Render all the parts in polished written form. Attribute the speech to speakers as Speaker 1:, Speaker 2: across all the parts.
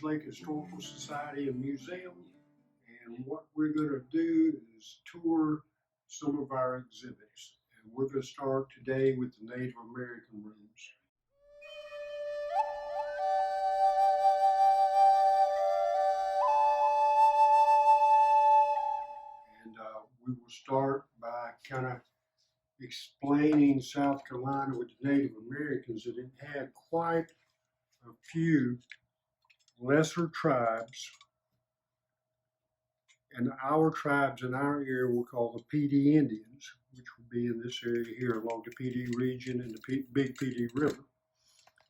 Speaker 1: Lake Historical Society and Museum, and what we're going to do is tour some of our exhibits. And we're going to start today with the Native American rooms. And we will start by kind of explaining South Carolina with the Native Americans, that it had quite a few lesser tribes, and our tribes in our area were called the PD Indians, which would be in this area here along the PD region and the Big PD River,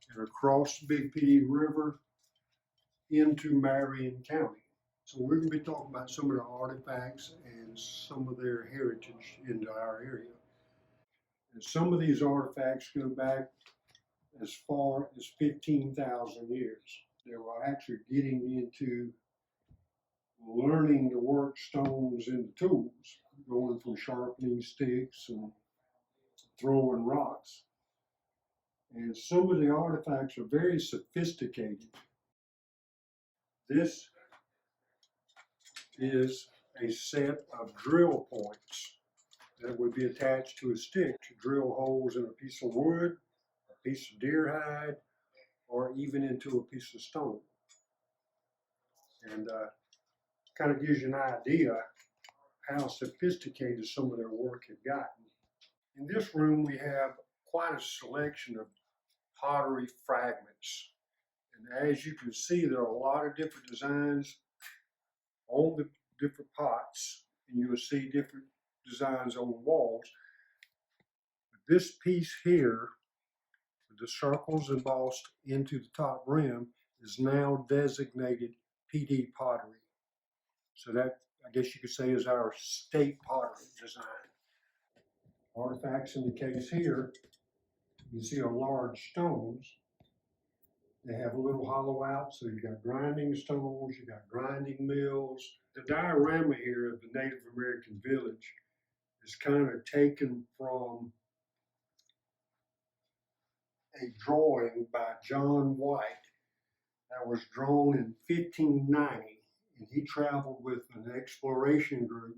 Speaker 1: and across the Big PD River into Marion County. So we're going to be talking about some of the artifacts and some of their heritage into our area. And some of these artifacts go back as far as 15,000 years. They were actually getting into learning to work stones into tools, going from sharpening sticks and throwing rocks. And some of the artifacts are very sophisticated. This is a set of drill points that would be attached to a stick to drill holes in a piece of wood, a piece of deer hide, or even into a piece of stone. And kind of gives you an idea how sophisticated some of their work had gotten. In this room, we have quite a selection of pottery fragments. And as you can see, there are a lot of different designs on the different pots, and you'll see different designs on the walls. But this piece here, with the circles embossed into the top rim, is now designated PD pottery. So that, I guess you could say, is our state pottery design. Artifacts in the case here, you see are large stones. They have a little hollow out, so you got grinding stones, you got grinding mills. The diorama here of the Native American village is kind of taken from a drawing by John White that was drawn in 1590, and he traveled with an exploration group.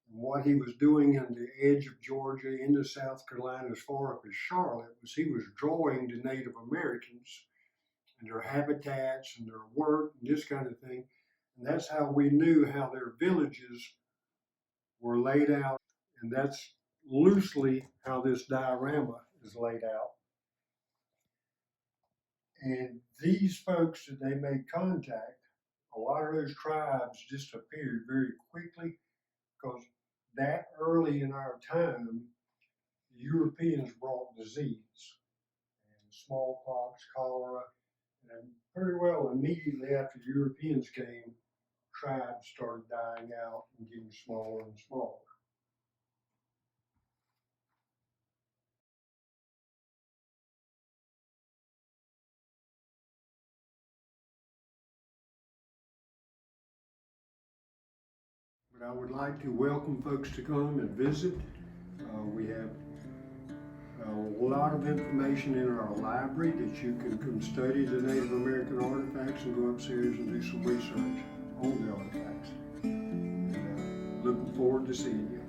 Speaker 1: And what he was doing on the edge of Georgia into South Carolina as far up as Charlotte was he was drawing the Native Americans and their habitats and their work and this kind of thing. And that's how we knew how their villages were laid out. And that's loosely how this diorama is laid out. And these folks that they made contact, a lot of those tribes disappeared very quickly, because that early in our time, the Europeans brought disease, and smallpox, cholera, and pretty well immediately after the Europeans came, tribes started dying out and getting smaller and smaller. But I would like to welcome folks to come and visit. We have a lot of information in our library that you can come study the Native American artifacts and go upstairs and do some research on the artifacts. And, looking forward to seeing you.